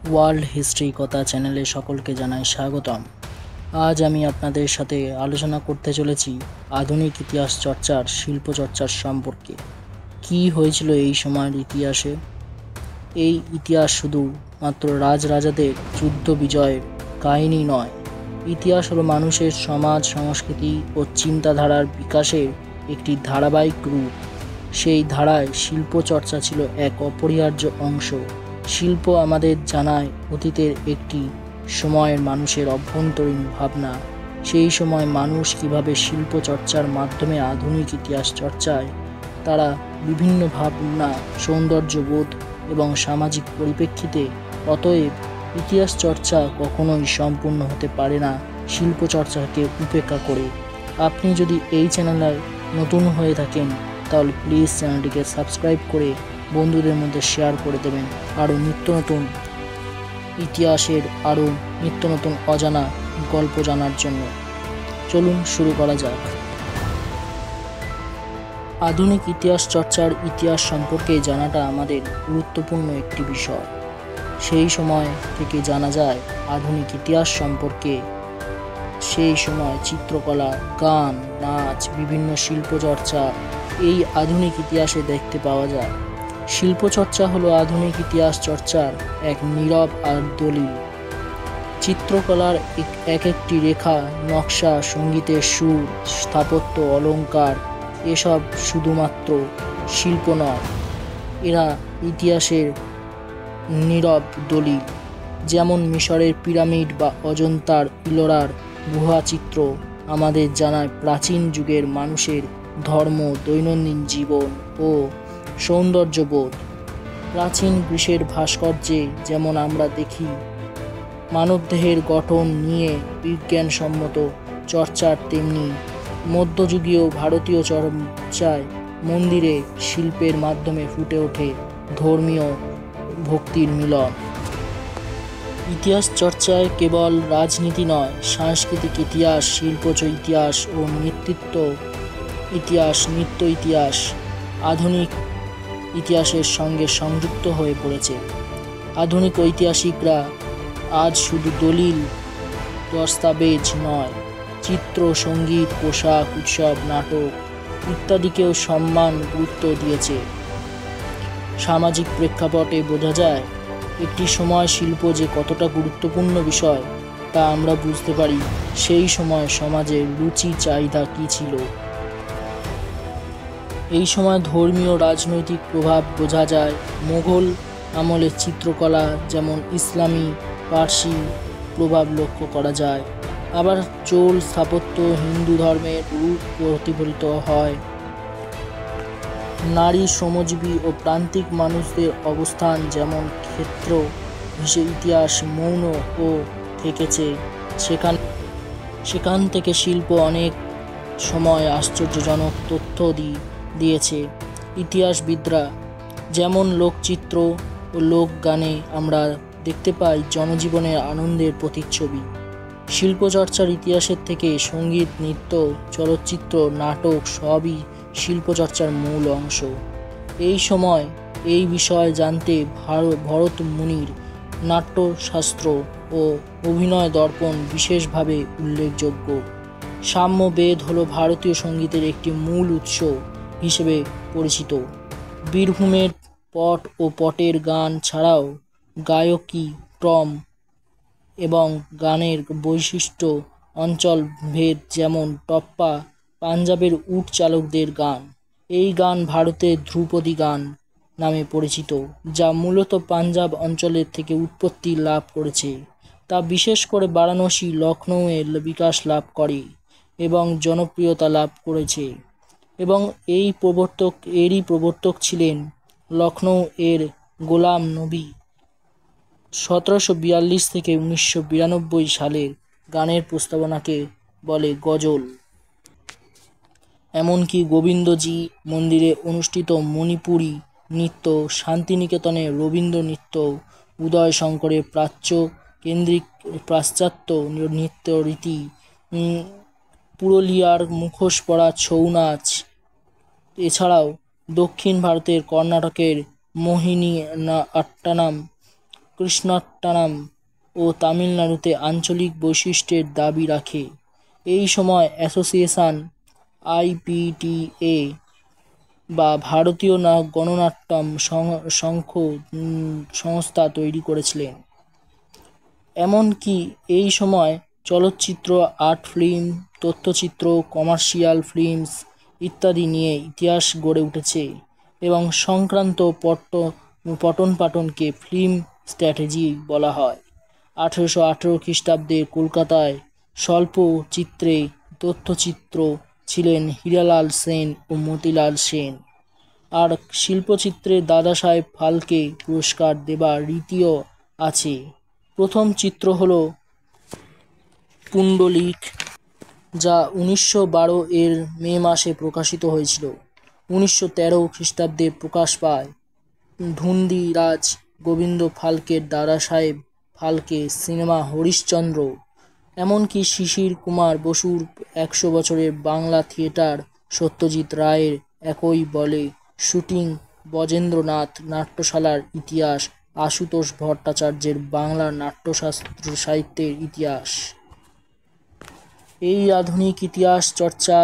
World history কথা চ্যানেলে সকলকে জানাই স্বাগতম। আজ আমি আপনাদের সাথে আলোচনা করতে চলেছি আধুনিক ইতিহাস চর্চার শিল্প চর্চার সম্পর্কে। কি হয়েছিল এই সময়ের ইতিহাসে। এই ইতিহাস শুধু মাত্র রাজরাজাদের যুদ্ধ বিজয়ের কাহিনী নয়, ইতিহাস হলো মানুষের সমাজ, সংস্কৃতি ও চিন্তাধারার বিকাশের একটি ধারাবাহিক রূপ। সেই ধারায় শিল্প চর্চা ছিল এক অপরিহার্য অংশ। শিল্প আমাদের জানায় অতীতের একটি সময়ের মানুষের অভ্যন্তরীণ ভাবনা। সেই সময় মানুষ কিভাবে শিল্প চর্চার মাধ্যমে আধুনিক ইতিহাস চর্চায় তারা বিভিন্ন ভাবনা, সৌন্দর্যবোধ এবং সামাজিক পরিপ্রেক্ষিতে। অতএব ইতিহাস চর্চা কখনোই সম্পূর্ণ হতে পারে না শিল্প চর্চাকে উপেক্ষা করে। আপনি যদি এই চ্যানেলে নতুন হয়ে থাকেন তাহলে প্লিজ চ্যানেলটিকে সাবস্ক্রাইব করে বন্ধুদের মধ্যে শেয়ার করে দেবেন আরও নিত্য নতুন ইতিহাসের নিত্য নতুন অজানা গল্প জানার জন্য। চলুন শুরু করা যাক। আধুনিক ইতিহাস চর্চার ইতিহাস সম্পর্কে জানাটা আমাদের গুরুত্বপূর্ণ একটি বিষয়। সেই সময় থেকে জানা যায় আধুনিক ইতিহাস সম্পর্কে। সেই সময় চিত্রকলা, গান, নাচ, বিভিন্ন শিল্পচর্চা এই আধুনিক ইতিহাসে দেখতে পাওয়া যায়। শিল্পচর্চা হলো আধুনিক ইতিহাস চর্চার এক নীরব আর দলিল। চিত্রকলার এক একটি রেখা, নকশা, সঙ্গীতের সুর, স্থাপত্য, অলঙ্কার এসব শুধুমাত্র শিল্প নয়, এরা ইতিহাসের নীরব দলিল। যেমন মিশরের পিরামিড বা অজন্তার ইলোরার গুহাচিত্র আমাদের জানায় প্রাচীন যুগের মানুষের ধর্ম, দৈনন্দিন জীবন ও সৌন্দর্যবোধ। প্রাচীন গ্রীসের ভাস্কর্যে যেমন আমরা দেখি মানবদেহের গঠন নিয়ে বিজ্ঞানসম্মত চর্চার, তেমনি মধ্যযুগীয় ভারতীয় চর্চায় মন্দিরে শিল্পের মাধ্যমে ফুটে ওঠে ধর্মীয় ভক্তির মিলন। ইতিহাস চর্চায় কেবল রাজনীতি নয়, সাংস্কৃতিক ইতিহাস, শিল্পজ ইতিহাস ও নৃত্য ইতিহাস আধুনিক ইতিহাসের সঙ্গে সংযুক্ত হয়ে পড়েছে। আধুনিক ঐতিহাসিকরা আজ শুধু দলিল, দস্তাবেজ নয়, চিত্র, সঙ্গীত, পোশাক, উৎসব, নাটক ইত্যাদিকেও সম্মান, গুরুত্ব দিয়েছে। সামাজিক প্রেক্ষাপটে বোঝা যায় একটি সময় শিল্প যে কতটা গুরুত্বপূর্ণ বিষয় তা আমরা বুঝতে পারি সেই সময় সমাজের রুচি, চাহিদা কী ছিল। এই সময় ধর্মীয়, রাজনৈতিক প্রভাব বোঝা যায়। মোগল আমলের চিত্রকলা যেমন ইসলামী, পার্সি প্রভাব লক্ষ্য করা যায়। আবার চোল স্থাপত্য হিন্দু ধর্মের রূপ প্রতিফলিত হয়। নারী, শ্রমজীবী ও প্রান্তিক মানুষদের অবস্থান যেমন ক্ষেত্র হিসেবে ইতিহাস মৌন ও থেকেছে, সেখান থেকে শিল্প অনেক সময় আশ্চর্যজনক তথ্য দিয়েছে। ইতিহাসবিদরা যেমন লোকচিত্র ও লোকগানে আমরা দেখতে পাই জনজীবনের আনন্দের প্রতিচ্ছবি। শিল্পচর্চার ইতিহাসের থেকে সঙ্গীত, নৃত্য, চলচ্চিত্র, নাটক সবই শিল্পচর্চার মূল অংশ। এই সময় এই বিষয় জানতে ভরত মুনির নাট্যশাস্ত্র ও অভিনয় দর্পণ বিশেষভাবে উল্লেখযোগ্য। সাম্যবেদ হলো ভারতীয় সঙ্গীতের একটি মূল উৎস হিসেবে পরিচিত। বীরভূমের পট ও পটের গান ছাড়াও গায়কী, ক্রম এবং গানের বৈশিষ্ট্য অঞ্চলভেদ, যেমন টপ্পা পাঞ্জাবের উট চালকদের গান। এই গান ভারতের ধ্রুপদী গান নামে পরিচিত, যা মূলত পাঞ্জাব অঞ্চলের থেকে উৎপত্তি লাভ করেছে। তা বিশেষ করে বারাণসী, লখনউয়ে বিকাশ লাভ করে এবং জনপ্রিয়তা লাভ করেছে। এবং এরই প্রবর্তক ছিলেন লখনউ এর গোলাম নবী। 1742 থেকে 1992 সালের গানের প্রস্তাবনাকে বলে গজল। এমনকি গোবিন্দজি মন্দিরে অনুষ্ঠিত মণিপুরী নৃত্য, শান্তিনিকেতনে রবীন্দ্র নৃত্য, উদয় শঙ্করের প্রাচ্য কেন্দ্রিক পাশ্চাত্য নৃত্য রীতি, পুরুলিয়ার মুখোশ পরা ছৌ নাচ, এছাড়াও দক্ষিণ ভারতের কর্ণাটকের মোহিনী আট্টানাম কৃষ্ণাট্টানাম ও তামিলনাড়ুতে আঞ্চলিক বৈশিষ্ট্যের দাবি রাখে। এই সময় অ্যাসোসিয়েশন আইপিটিএ বা ভারতীয় গণনাট্যম সংস্থা তৈরি করেছিলেন। এমনকি এই সময় চলচ্চিত্র, আর্ট ফিল্ম, তথ্যচিত্র, কমার্শিয়াল ফিল্মস ইত্যাদি নিয়ে ইতিহাস গড়ে উঠেছে এবং সংক্রান্ত পঠন-পাঠনকে ফিল্ম স্ট্র্যাটেজি বলা হয়। 1818 খ্রিস্টাব্দে কলকাতায় স্বল্প চিত্রে তথ্যচিত্র ছিলেন হীরালাল সেন ও মতিলাল সেন, আর শিল্পচিত্রে দাদাসাহেব ফালকে পুরস্কার দেবার রীতিও আছে। প্রথম চিত্র হল পুণ্ডলিক, যা 1912 এর মে মাসে প্রকাশিত হয়েছিল। 1913 খ্রিস্টাব্দে প্রকাশ পায় ধুন্দিরাজ গোবিন্দ ফালকের দাদাসাহেব ফালকে সিনেমা হরিশ্চন্দ্র। এমনকি শিশির কুমার বসুর 100 বছরের বাংলা থিয়েটার, সত্যজিৎ রায়ের একই বলে শুটিং, ব্রজেন্দ্রনাথ নাট্যশালার ইতিহাস, আশুতোষ ভট্টাচার্যের বাংলা নাট্যশাস্ত্র সাহিত্যের ইতিহাস। এই আধুনিক ইতিহাস চর্চা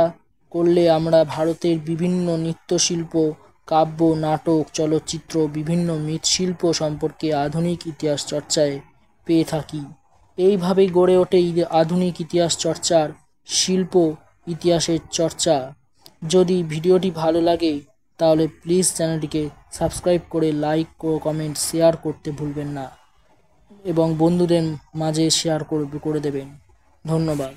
করলে আমরা ভারতের বিভিন্ন নৃত্যশিল্প, কাব্য, নাটক, চলচ্চিত্র, বিভিন্ন মৃৎশিল্প সম্পর্কে আধুনিক ইতিহাস চর্চায় পেয়ে থাকি। এইভাবেই গড়ে ওঠে আধুনিক ইতিহাস চর্চার শিল্প ইতিহাসের চর্চা। যদি ভিডিওটি ভালো লাগে তাহলে প্লিজ চ্যানেলটিকে সাবস্ক্রাইব করে লাইক ও কমেন্ট শেয়ার করতে ভুলবেন না এবং বন্ধুদের মাঝে শেয়ার করে দেবেন। ধন্যবাদ।